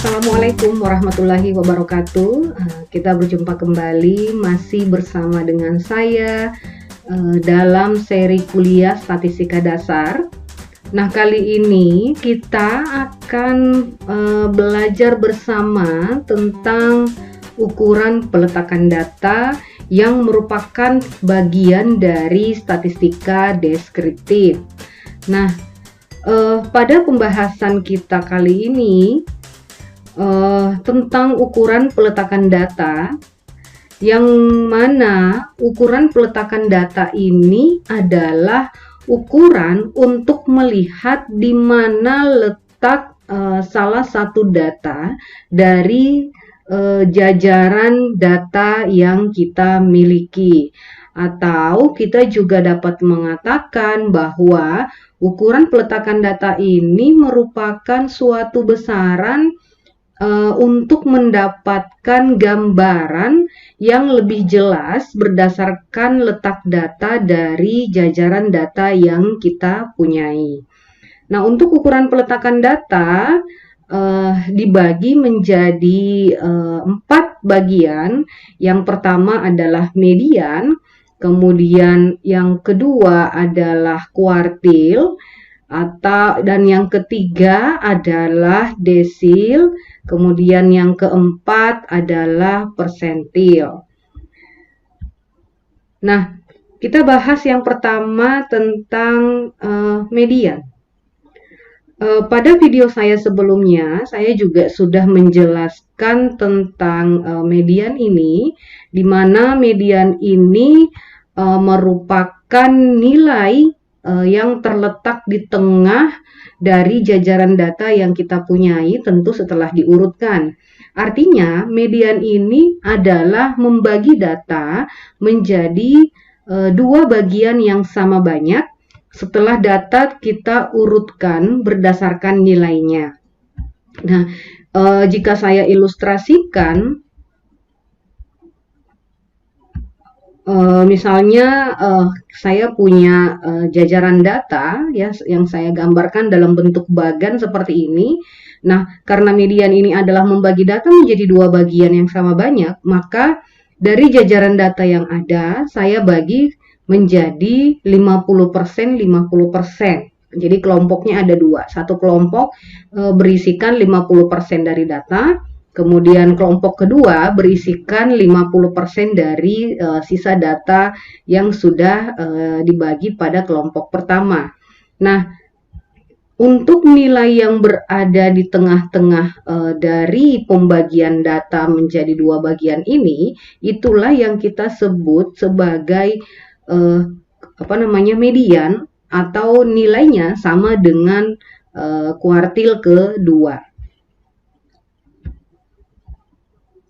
Assalamualaikum warahmatullahi wabarakatuh. Kita berjumpa kembali masih bersama dengan saya dalam seri kuliah Statistika Dasar. Nah, kali ini kita akan belajar bersama tentang ukuran peletakan data yang merupakan bagian dari statistika deskriptif. Nah, pada pembahasan kita kali ini tentang ukuran peletakan data, yang mana ukuran peletakan data ini adalah ukuran untuk melihat di mana letak salah satu data dari jajaran data yang kita miliki. Atau kita juga dapat mengatakan bahwa ukuran peletakan data ini merupakan suatu besaran untuk mendapatkan gambaran yang lebih jelas berdasarkan letak data dari jajaran data yang kita punyai. Nah, untuk ukuran peletakan data dibagi menjadi 4 bagian. Yang pertama adalah median, kemudian yang kedua adalah kuartil, dan yang ketiga adalah desil, kemudian yang keempat adalah persentil. Nah, kita bahas yang pertama tentang median. Pada video saya sebelumnya, saya juga sudah menjelaskan tentang median ini, di mana median ini merupakan nilai yang terletak di tengah dari jajaran data yang kita punyai, tentu setelah diurutkan. Artinya, median ini adalah membagi data menjadi 2 bagian yang sama banyak setelah data kita urutkan berdasarkan nilainya. Nah, jika saya ilustrasikan, misalnya saya punya jajaran data ya yang saya gambarkan dalam bentuk bagan seperti ini. Nah, karena median ini adalah membagi data menjadi 2 bagian yang sama banyak, maka dari jajaran data yang ada saya bagi menjadi 50%, 50%. Jadi kelompoknya ada 2. Satu kelompok berisikan 50% dari data, kemudian kelompok kedua berisikan 50% dari sisa data yang sudah dibagi pada kelompok pertama. Nah, untuk nilai yang berada di tengah-tengah dari pembagian data menjadi 2 bagian ini, itulah yang kita sebut sebagai median, atau nilainya sama dengan kuartil kedua.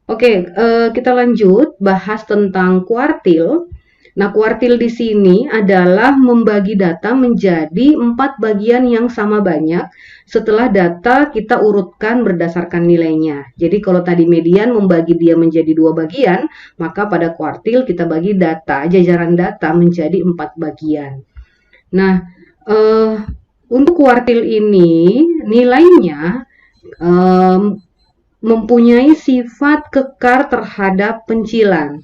Oke, kita lanjut bahas tentang kuartil. Nah, kuartil di sini adalah membagi data menjadi 4 bagian yang sama banyak setelah data kita urutkan berdasarkan nilainya. Jadi kalau tadi median membagi dia menjadi 2 bagian, maka pada kuartil kita bagi data, jajaran data menjadi 4 bagian. Nah, untuk kuartil ini nilainya mempunyai sifat kekar terhadap pencilan.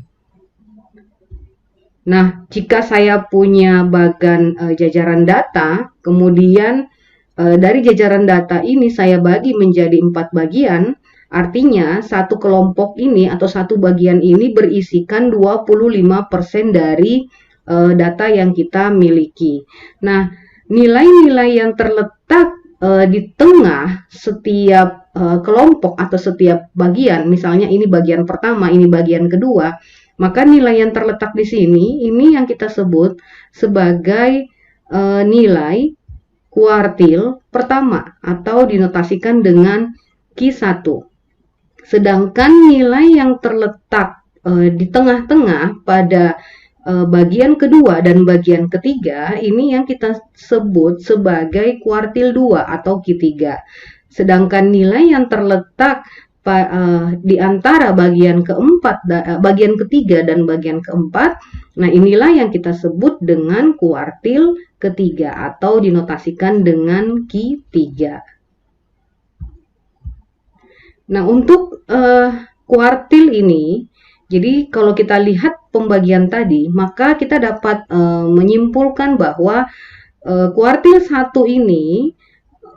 Nah, jika saya punya bagan jajaran data, kemudian dari jajaran data ini saya bagi menjadi 4 bagian, artinya satu kelompok ini atau satu bagian ini berisikan 25% dari data yang kita miliki. Nah, nilai-nilai yang terletak di tengah setiap kelompok atau setiap bagian, misalnya ini bagian pertama, ini bagian kedua, maka nilai yang terletak di sini, ini yang kita sebut sebagai nilai kuartil pertama atau dinotasikan dengan Q1. Sedangkan nilai yang terletak di tengah-tengah pada bagian kedua dan bagian ketiga, ini yang kita sebut sebagai kuartil 2 atau Q3. Sedangkan nilai yang terletak di antara bagian ketiga dan bagian keempat, nah inilah yang kita sebut dengan kuartil ketiga atau dinotasikan dengan Q3. Nah, untuk kuartil ini, jadi kalau kita lihat pembagian tadi, maka kita dapat menyimpulkan bahwa kuartil 1 ini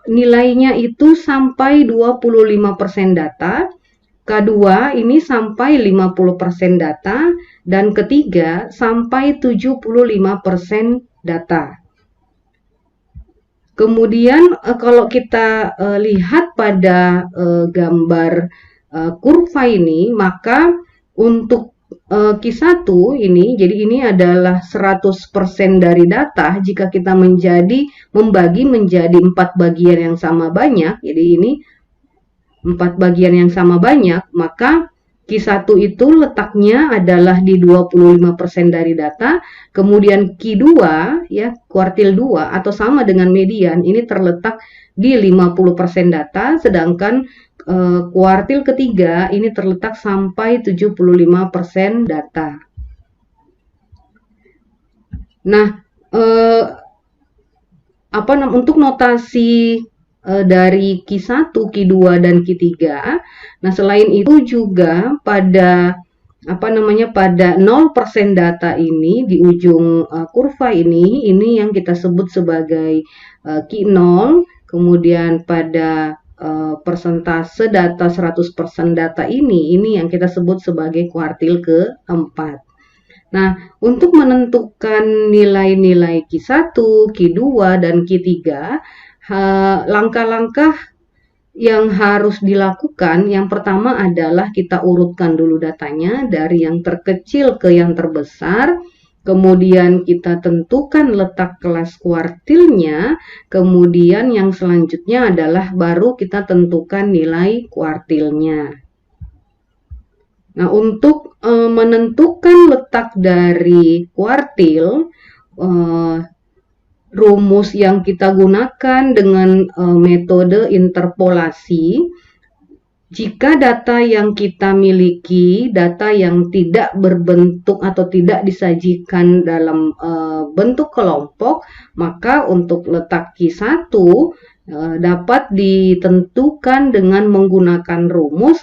nilainya itu sampai 25% data, kedua ini sampai 50% data, dan ketiga sampai 75% data. Kemudian kalau kita lihat pada gambar kurva ini, maka untuk Q1 ini, jadi ini adalah 100% dari data. Jika kita membagi menjadi 4 bagian yang sama banyak, jadi ini 4 bagian yang sama banyak, maka Q1 itu letaknya adalah di 25% dari data, kemudian Q2 ya, kuartil 2 atau sama dengan median ini terletak di 50% data, sedangkan kuartil ketiga ini terletak sampai 75% data. Nah, untuk notasi dari Q1, Q2, dan Q3. Nah, selain itu juga pada pada 0% data ini di ujung kurva ini yang kita sebut sebagai Q0, kemudian pada persentase data 100% data ini yang kita sebut sebagai kuartil keempat. Nah, untuk menentukan nilai-nilai Q1, Q2, dan Q3, langkah-langkah yang harus dilakukan, yang pertama adalah kita urutkan dulu datanya dari yang terkecil ke yang terbesar, kemudian kita tentukan letak kelas kuartilnya, kemudian yang selanjutnya adalah baru kita tentukan nilai kuartilnya. Nah, untuk menentukan letak dari kuartil, rumus yang kita gunakan dengan metode interpolasi, jika data yang kita miliki, data yang tidak berbentuk atau tidak disajikan dalam bentuk kelompok, maka untuk letak Q1 dapat ditentukan dengan menggunakan rumus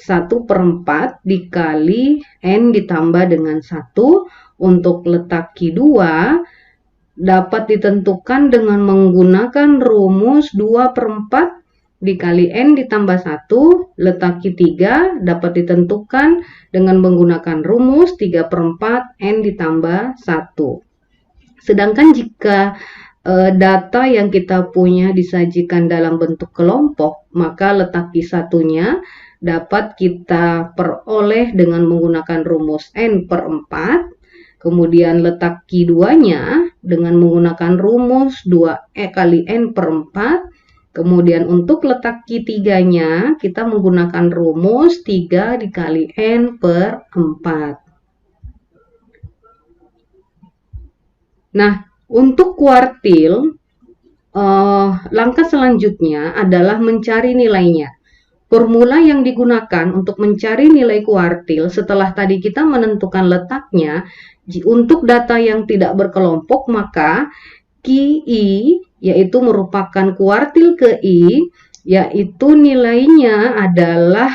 1/4 dikali N ditambah dengan 1. Untuk letak Q2 dapat ditentukan dengan menggunakan rumus 2/4 dikali N ditambah 1. Letak Q3 dapat ditentukan dengan menggunakan rumus 3/4 N ditambah 1. Sedangkan jika data yang kita punya disajikan dalam bentuk kelompok, maka letak Q1-nya dapat kita peroleh dengan menggunakan rumus N/4, kemudian letak Q2-nya dengan menggunakan rumus 2E kali N/4, kemudian untuk letak Q3-nya kita menggunakan rumus 3 dikali N/4. Nah, untuk kuartil, langkah selanjutnya adalah mencari nilainya. Formula yang digunakan untuk mencari nilai kuartil setelah tadi kita menentukan letaknya, untuk data yang tidak berkelompok maka QI yaitu merupakan kuartil ke I, yaitu nilainya adalah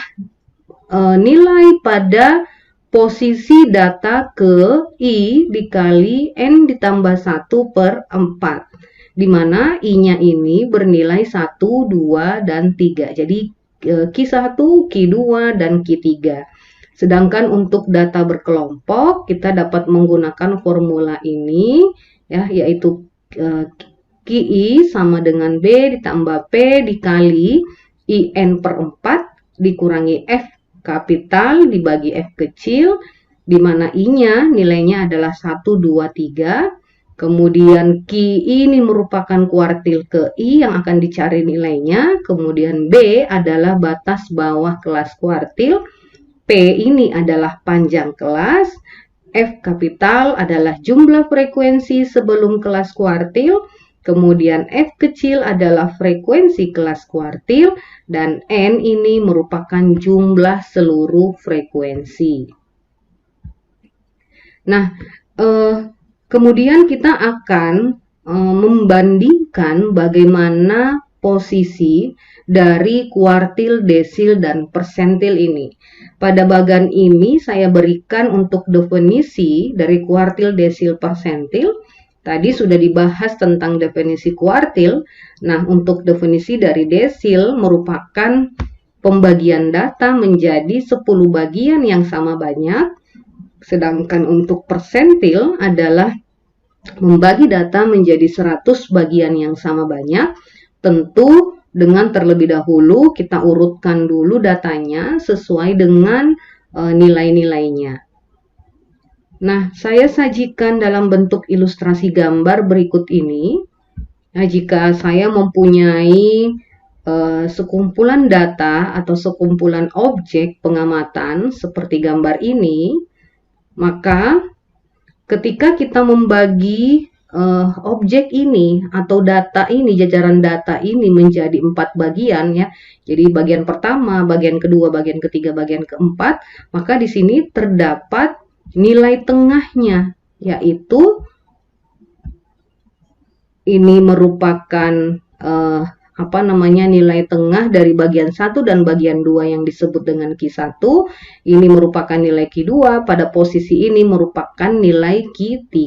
nilai pada posisi data ke I dikali N ditambah 1/4, di mana I-nya ini bernilai 1, 2, dan 3. Jadi Q1, Q2, dan Q3. Sedangkan untuk data berkelompok, kita dapat menggunakan formula ini, ya, yaitu QI sama dengan B ditambah P dikali IN/4 dikurangi F kapital dibagi F kecil, di mana I-nya nilainya adalah 1, 2, 3. Kemudian QI ini merupakan kuartil ke I yang akan dicari nilainya. Kemudian B adalah batas bawah kelas kuartil. P ini adalah panjang kelas. F kapital adalah jumlah frekuensi sebelum kelas kuartil. Kemudian F kecil adalah frekuensi kelas kuartil. Dan N ini merupakan jumlah seluruh frekuensi. Nah, kemudian kita akan membandingkan bagaimana posisi dari kuartil, desil, dan persentil ini. Pada bagian ini saya berikan untuk definisi dari kuartil, desil, persentil. Tadi sudah dibahas tentang definisi kuartil. Nah, untuk definisi dari desil merupakan pembagian data menjadi 10 bagian yang sama banyak. Sedangkan untuk persentil adalah membagi data menjadi 100 bagian yang sama banyak. Tentu dengan terlebih dahulu kita urutkan dulu datanya sesuai dengan nilai-nilainya. Nah, saya sajikan dalam bentuk ilustrasi gambar berikut ini. Nah, jika saya mempunyai sekumpulan data atau sekumpulan objek pengamatan seperti gambar ini, maka ketika kita membagi objek ini atau data ini, jajaran data ini menjadi 4 bagian ya. Jadi bagian pertama, bagian kedua, bagian ketiga, bagian keempat, maka di sini terdapat nilai tengahnya, yaitu ini merupakan nilai tengah dari bagian 1 dan bagian 2 yang disebut dengan Q1. Ini merupakan nilai Q2, pada posisi ini merupakan nilai Q3.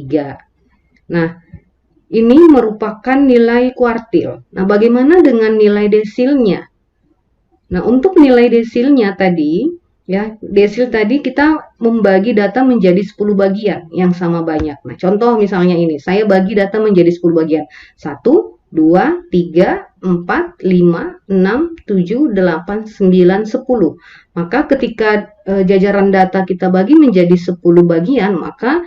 Nah, ini merupakan nilai kuartil. Nah, bagaimana dengan nilai desilnya? Nah, untuk nilai desilnya tadi, ya, desil tadi kita membagi data menjadi 10 bagian yang sama banyak. Nah, contoh misalnya ini, saya bagi data menjadi 10 bagian. 1, 2, 3, 4, 5, 6, 7, 8, 9, 10. Maka ketika jajaran data kita bagi menjadi 10 bagian, maka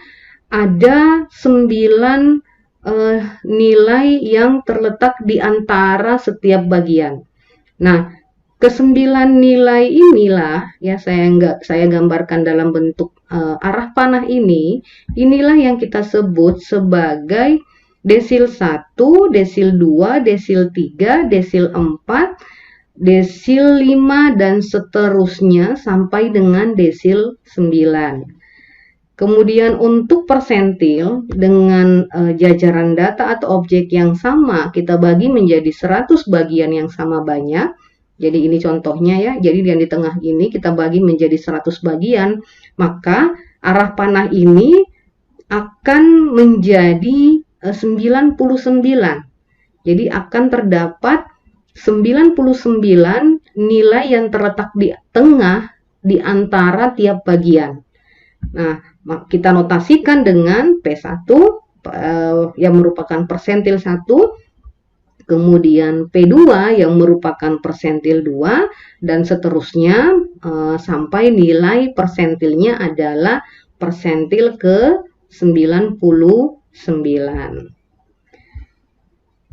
ada 9 nilai yang terletak di antara setiap bagian. Nah, ke-9 nilai inilah ya saya gambarkan dalam bentuk arah panah ini. Inilah yang kita sebut sebagai desil 1, desil 2, desil 3, desil 4, desil 5, dan seterusnya sampai dengan desil 9. Kemudian untuk persentil dengan jajaran data atau objek yang sama kita bagi menjadi 100 bagian yang sama banyak. Jadi ini contohnya ya, jadi yang di tengah ini kita bagi menjadi 100 bagian, maka arah panah ini akan menjadi 99. Jadi akan terdapat 99 nilai yang terletak di tengah di antara tiap bagian. Nah, kita notasikan dengan P1 yang merupakan persentil 1, kemudian P2 yang merupakan persentil 2, dan seterusnya sampai nilai persentilnya adalah persentil ke-99.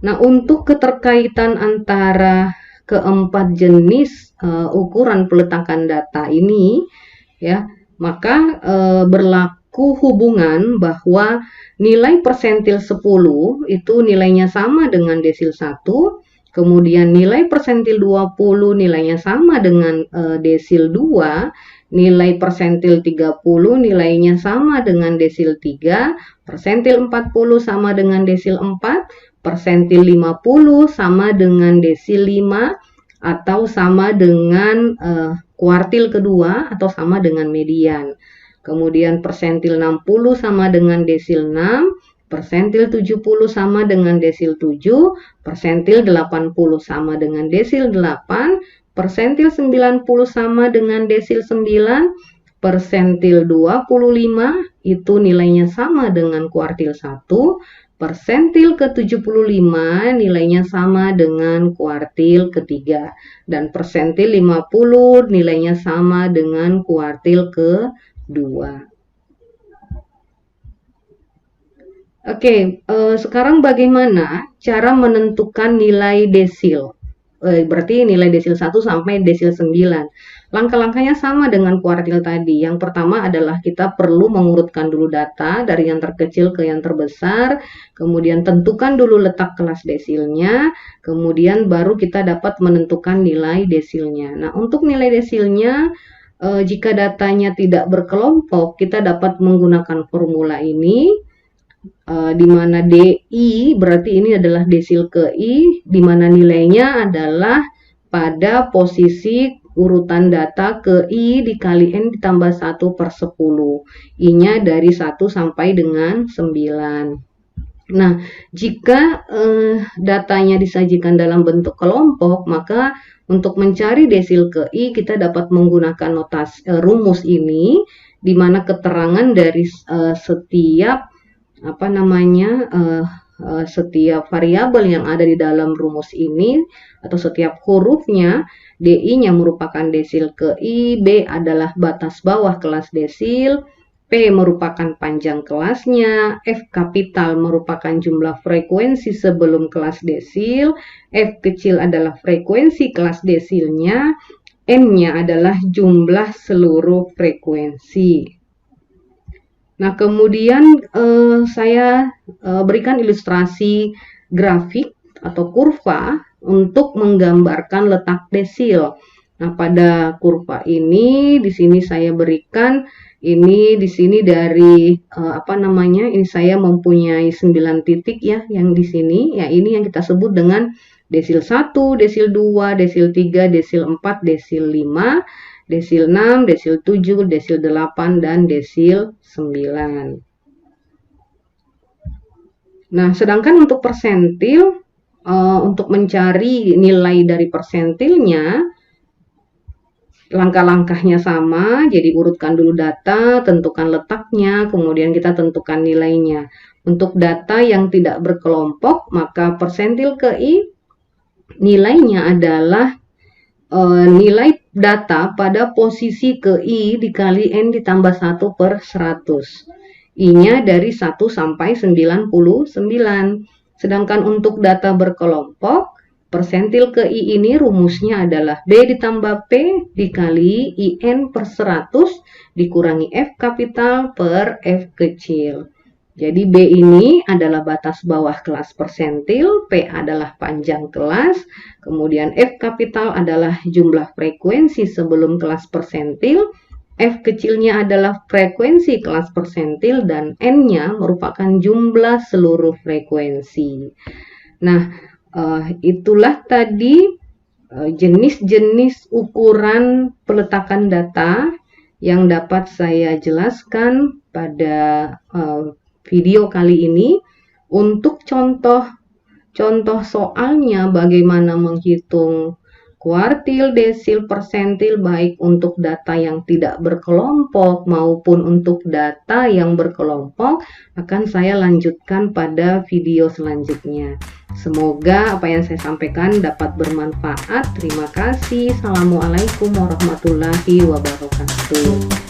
Nah, untuk keterkaitan antara keempat jenis ukuran peletakan data ini, ya, maka berlaku hubungan bahwa nilai persentil 10 itu nilainya sama dengan desil 1, kemudian nilai persentil 20 nilainya sama dengan desil 2, nilai persentil 30 nilainya sama dengan desil 3, persentil 40 sama dengan desil 4, persentil 50 sama dengan desil 5, atau sama dengan kuartil kedua atau sama dengan median. Kemudian persentil 60 sama dengan desil 6, persentil 70 sama dengan desil 7, persentil 80 sama dengan desil 8, persentil 90 sama dengan desil 9, persentil 25 itu nilainya sama dengan kuartil 1, persentil ke-75 nilainya sama dengan kuartil ketiga, dan persentil 50 nilainya sama dengan kuartil kedua. Oke, sekarang bagaimana cara menentukan nilai desil? Berarti nilai desil 1 sampai desil 9. Langkah-langkahnya sama dengan kuartil tadi. Yang pertama adalah kita perlu mengurutkan dulu data dari yang terkecil ke yang terbesar, kemudian tentukan dulu letak kelas desilnya, kemudian baru kita dapat menentukan nilai desilnya. Nah, untuk nilai desilnya, jika datanya tidak berkelompok, kita dapat menggunakan formula ini. di mana DI berarti ini adalah desil ke I, di mana nilainya adalah pada posisi urutan data ke I dikali N ditambah 1/10. I-nya dari 1 sampai dengan 9. Nah, jika datanya disajikan dalam bentuk kelompok, maka untuk mencari desil ke I kita dapat menggunakan rumus ini, di mana keterangan dari setiap setiap variabel yang ada di dalam rumus ini atau setiap hurufnya, DI-nya merupakan desil ke I, B adalah batas bawah kelas desil, P merupakan panjang kelasnya, F kapital merupakan jumlah frekuensi sebelum kelas desil, F kecil adalah frekuensi kelas desilnya, N-nya adalah jumlah seluruh frekuensi. Nah, kemudian saya berikan ilustrasi grafik atau kurva untuk menggambarkan letak desil. Nah, pada kurva ini di sini saya berikan ini di sini dari ini saya mempunyai 9 titik ya yang di sini. Ya, ini yang kita sebut dengan desil 1, desil 2, desil 3, desil 4, desil 5, desil 6, desil 7, desil 8, dan desil 9. Nah, sedangkan untuk persentil, untuk mencari nilai dari persentilnya, langkah-langkahnya sama, jadi urutkan dulu data, tentukan letaknya, kemudian kita tentukan nilainya. Untuk data yang tidak berkelompok, maka persentil ke I nilainya adalah nilai data pada posisi ke I dikali N ditambah 1/100. I-nya dari 1 sampai 99. Sedangkan untuk data berkelompok, persentil ke I ini rumusnya adalah B ditambah P dikali IN/100 dikurangi F kapital per F kecil. Jadi B ini adalah batas bawah kelas persentil, P adalah panjang kelas, kemudian F kapital adalah jumlah frekuensi sebelum kelas persentil, F kecilnya adalah frekuensi kelas persentil, dan N-nya merupakan jumlah seluruh frekuensi. Nah, itulah tadi jenis-jenis ukuran peletakan data yang dapat saya jelaskan pada video kali ini. Untuk contoh soalnya bagaimana menghitung kuartil, desil, persentil baik untuk data yang tidak berkelompok maupun untuk data yang berkelompok akan saya lanjutkan pada video selanjutnya. Semoga apa yang saya sampaikan dapat bermanfaat. Terima kasih. Assalamualaikum warahmatullahi wabarakatuh.